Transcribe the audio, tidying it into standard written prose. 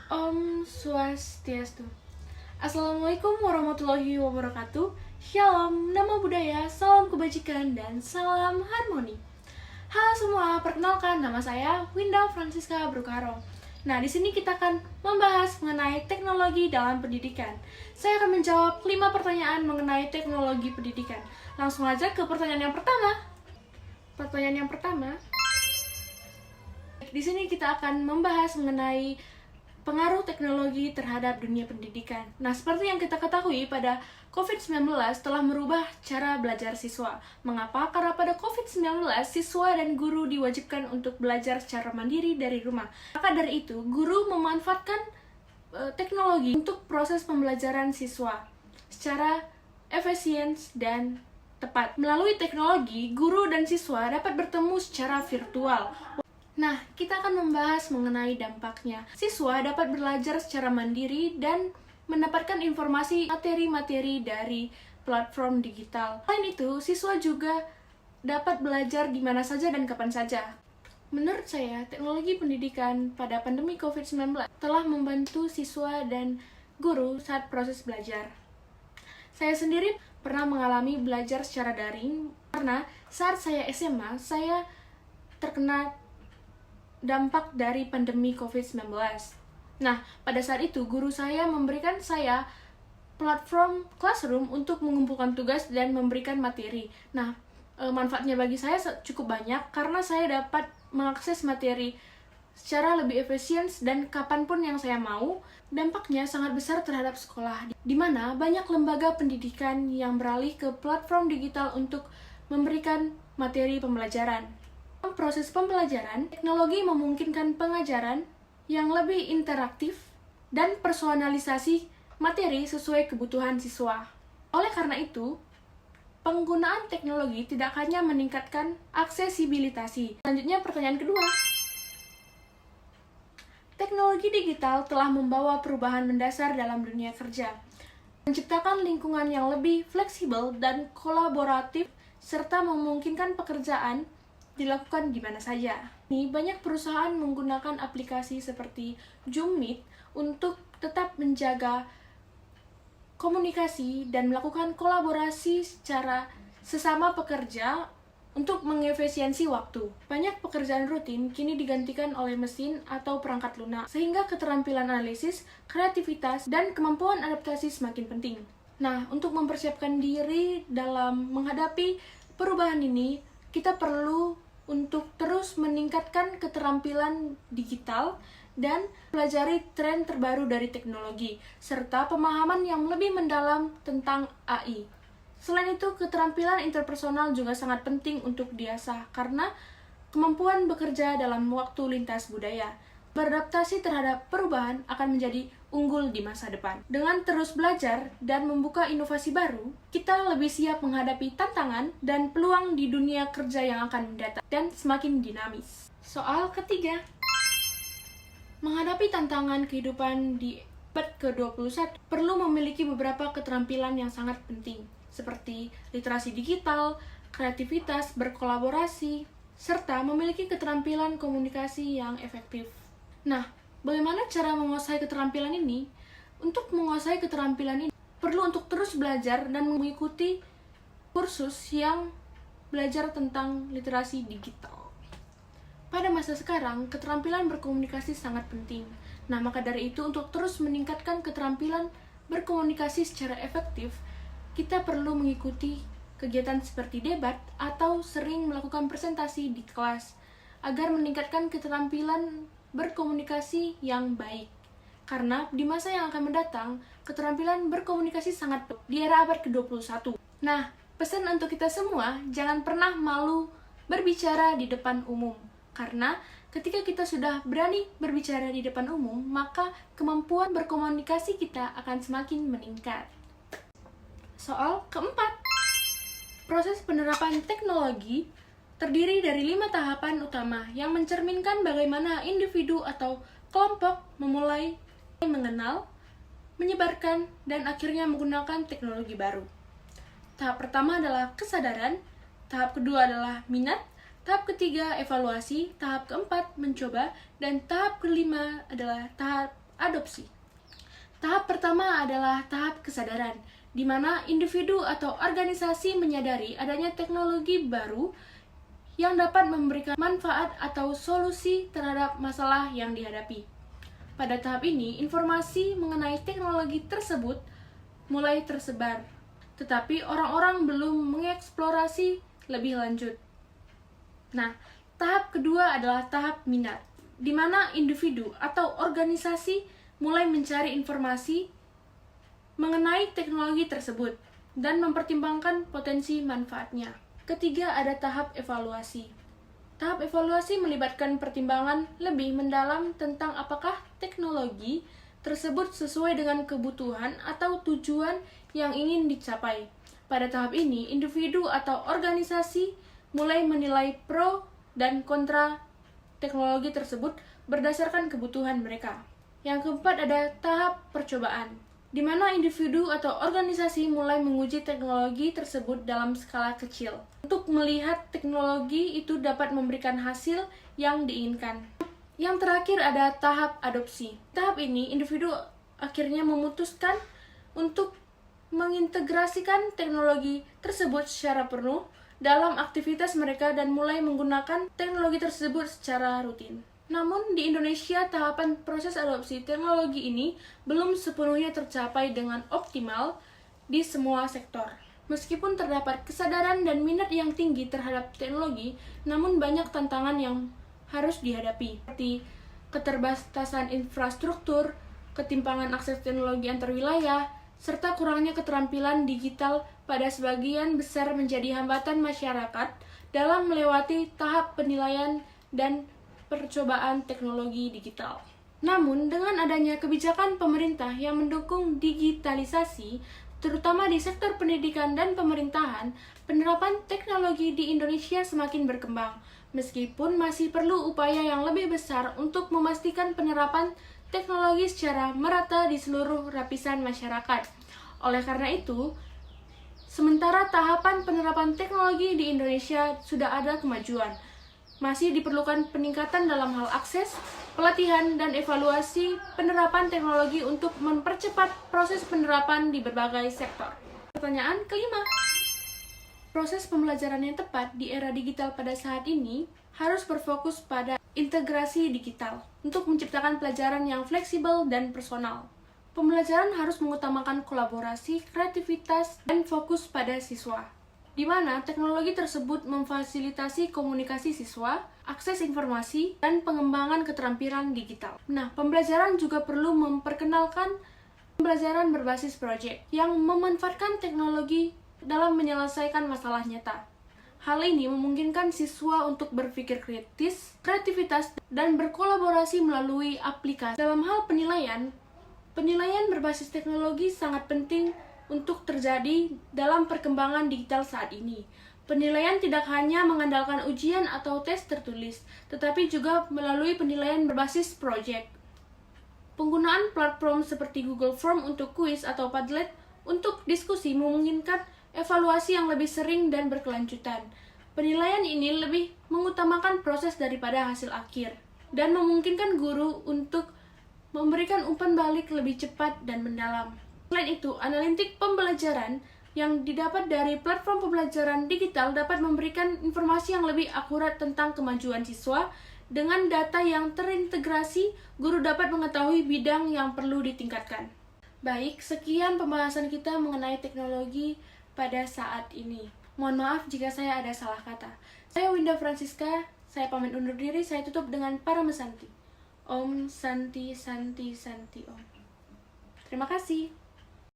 Om Swastiastu. Assalamualaikum warahmatullahi wabarakatuh. Shalom, nama budaya, salam kebajikan, dan salam harmoni. Halo semua, perkenalkan nama saya Winda Francisca Brukaro. Nah, di sini kita akan membahas mengenai teknologi dalam pendidikan. Saya akan menjawab 5 pertanyaan mengenai teknologi pendidikan. Langsung aja ke pertanyaan yang pertama. Pertanyaan yang pertama. Di sini kita akan membahas mengenai pengaruh teknologi terhadap dunia pendidikan. Nah, seperti yang kita ketahui, pada COVID-19 telah merubah cara belajar siswa. Mengapa? Karena pada COVID-19, siswa dan guru diwajibkan untuk belajar secara mandiri dari rumah. Maka dari itu, guru memanfaatkan teknologi untuk proses pembelajaran siswa secara efisien dan tepat. Melalui teknologi, guru dan siswa dapat bertemu secara virtual. Nah, kita akan membahas mengenai dampaknya. Siswa dapat belajar secara mandiri dan mendapatkan informasi materi-materi dari platform digital. Selain itu, siswa juga dapat belajar di mana saja dan kapan saja. Menurut saya, teknologi pendidikan pada pandemi COVID-19 telah membantu siswa dan guru saat proses belajar. Saya sendiri pernah mengalami belajar secara daring karena saat saya SMA, saya terkena dampak dari pandemi COVID-19. Nah, pada saat itu guru saya memberikan saya platform classroom untuk mengumpulkan tugas dan memberikan materi. Nah, manfaatnya bagi saya cukup banyak karena saya dapat mengakses materi secara lebih efisien dan kapanpun yang saya mau. Dampaknya sangat besar terhadap sekolah, di mana banyak lembaga pendidikan yang beralih ke platform digital untuk memberikan materi pembelajaran. Proses pembelajaran, teknologi memungkinkan pengajaran yang lebih interaktif dan personalisasi materi sesuai kebutuhan siswa. Oleh karena itu, penggunaan teknologi tidak hanya meningkatkan aksesibilitas. Selanjutnya, pertanyaan kedua. Teknologi digital telah membawa perubahan mendasar dalam dunia kerja, menciptakan lingkungan yang lebih fleksibel dan kolaboratif, serta memungkinkan pekerjaan dilakukan di mana saja. Ini banyak perusahaan menggunakan aplikasi seperti Zoom Meet untuk tetap menjaga komunikasi dan melakukan kolaborasi secara sesama pekerja untuk mengefisiensi waktu. Banyak pekerjaan rutin kini digantikan oleh mesin atau perangkat lunak, sehingga keterampilan analisis, kreativitas, dan kemampuan adaptasi semakin penting. Nah, untuk mempersiapkan diri dalam menghadapi perubahan ini, kita perlu untuk terus meningkatkan keterampilan digital dan pelajari tren terbaru dari teknologi, serta pemahaman yang lebih mendalam tentang AI. Selain itu, keterampilan interpersonal juga sangat penting untuk diasah karena kemampuan bekerja dalam waktu lintas budaya. Beradaptasi terhadap perubahan akan menjadi unggul di masa depan. Dengan terus belajar dan membuka inovasi baru, kita lebih siap menghadapi tantangan dan peluang di dunia kerja yang akan mendatang dan semakin dinamis. Soal ketiga, menghadapi tantangan kehidupan di abad ke-21 perlu memiliki beberapa keterampilan yang sangat penting, seperti literasi digital, kreativitas, berkolaborasi, serta memiliki keterampilan komunikasi yang efektif. Nah, bagaimana cara menguasai keterampilan ini? Untuk menguasai keterampilan ini, perlu untuk terus belajar dan mengikuti kursus yang belajar tentang literasi digital. Pada masa sekarang, keterampilan berkomunikasi sangat penting. Nah, maka dari itu, untuk terus meningkatkan keterampilan berkomunikasi secara efektif, kita perlu mengikuti kegiatan seperti debat atau sering melakukan presentasi di kelas, agar meningkatkan keterampilan berkomunikasi yang baik. Karena di masa yang akan mendatang, keterampilan berkomunikasi sangat penting di era abad ke-21. Nah, pesan untuk kita semua, jangan pernah malu berbicara di depan umum. Karena ketika kita sudah berani berbicara di depan umum, maka kemampuan berkomunikasi kita akan semakin meningkat. Soal keempat, proses penerapan teknologi terdiri dari 5 tahapan utama yang mencerminkan bagaimana individu atau kelompok memulai mengenal, menyebarkan, dan akhirnya menggunakan teknologi baru. Tahap pertama adalah kesadaran, tahap kedua adalah minat, tahap ketiga evaluasi, tahap keempat mencoba, dan tahap kelima adalah tahap adopsi. Tahap pertama adalah tahap kesadaran, di mana individu atau organisasi menyadari adanya teknologi baru yang dapat memberikan manfaat atau solusi terhadap masalah yang dihadapi. Pada tahap ini, informasi mengenai teknologi tersebut mulai tersebar, tetapi orang-orang belum mengeksplorasi lebih lanjut. Nah, tahap kedua adalah tahap minat, di mana individu atau organisasi mulai mencari informasi mengenai teknologi tersebut dan mempertimbangkan potensi manfaatnya. Ketiga, ada tahap evaluasi. Tahap evaluasi melibatkan pertimbangan lebih mendalam tentang apakah teknologi tersebut sesuai dengan kebutuhan atau tujuan yang ingin dicapai. Pada tahap ini, individu atau organisasi mulai menilai pro dan kontra teknologi tersebut berdasarkan kebutuhan mereka. Yang keempat ada tahap percobaan, di mana individu atau organisasi mulai menguji teknologi tersebut dalam skala kecil untuk melihat teknologi itu dapat memberikan hasil yang diinginkan. Yang terakhir ada tahap adopsi. Tahap ini individu akhirnya memutuskan untuk mengintegrasikan teknologi tersebut secara penuh dalam aktivitas mereka dan mulai menggunakan teknologi tersebut secara rutin. Namun di Indonesia, tahapan proses adopsi teknologi ini belum sepenuhnya tercapai dengan optimal di semua sektor. Meskipun terdapat kesadaran dan minat yang tinggi terhadap teknologi, namun banyak tantangan yang harus dihadapi, seperti keterbatasan infrastruktur, ketimpangan akses teknologi antar wilayah, serta kurangnya keterampilan digital pada sebagian besar menjadi hambatan masyarakat dalam melewati tahap penilaian dan percobaan teknologi digital. Namun, dengan adanya kebijakan pemerintah yang mendukung digitalisasi, terutama di sektor pendidikan dan pemerintahan, penerapan teknologi di Indonesia semakin berkembang, meskipun masih perlu upaya yang lebih besar untuk memastikan penerapan teknologi secara merata di seluruh lapisan masyarakat. Oleh karena itu, sementara tahapan penerapan teknologi di Indonesia sudah ada kemajuan, masih diperlukan peningkatan dalam hal akses, pelatihan, dan evaluasi penerapan teknologi untuk mempercepat proses penerapan di berbagai sektor. Pertanyaan kelima, proses pembelajaran yang tepat di era digital pada saat ini harus berfokus pada integrasi digital untuk menciptakan pelajaran yang fleksibel dan personal. Pembelajaran harus mengutamakan kolaborasi, kreativitas, dan fokus pada siswa, di mana teknologi tersebut memfasilitasi komunikasi siswa, akses informasi, dan pengembangan keterampilan digital. Nah, pembelajaran juga perlu memperkenalkan pembelajaran berbasis proyek yang memanfaatkan teknologi dalam menyelesaikan masalah nyata. Hal ini memungkinkan siswa untuk berpikir kritis, kreativitas, dan berkolaborasi melalui aplikasi. Dalam hal penilaian berbasis teknologi sangat penting untuk terjadi dalam perkembangan digital saat ini. Penilaian tidak hanya mengandalkan ujian atau tes tertulis, tetapi juga melalui penilaian berbasis proyek. Penggunaan platform seperti Google Form untuk kuis atau Padlet untuk diskusi memungkinkan evaluasi yang lebih sering dan berkelanjutan. Penilaian ini lebih mengutamakan proses daripada hasil akhir, dan memungkinkan guru untuk memberikan umpan balik lebih cepat dan mendalam. Selain itu, analitik pembelajaran yang didapat dari platform pembelajaran digital dapat memberikan informasi yang lebih akurat tentang kemajuan siswa. Dengan data yang terintegrasi, guru dapat mengetahui bidang yang perlu ditingkatkan. Baik, sekian pembahasan kita mengenai teknologi pada saat ini. Mohon maaf jika saya ada salah kata. Saya Winda Francisca, saya pamit undur diri, saya tutup dengan Paramesanti. Om Santi Santi Santi Om. Terima kasih.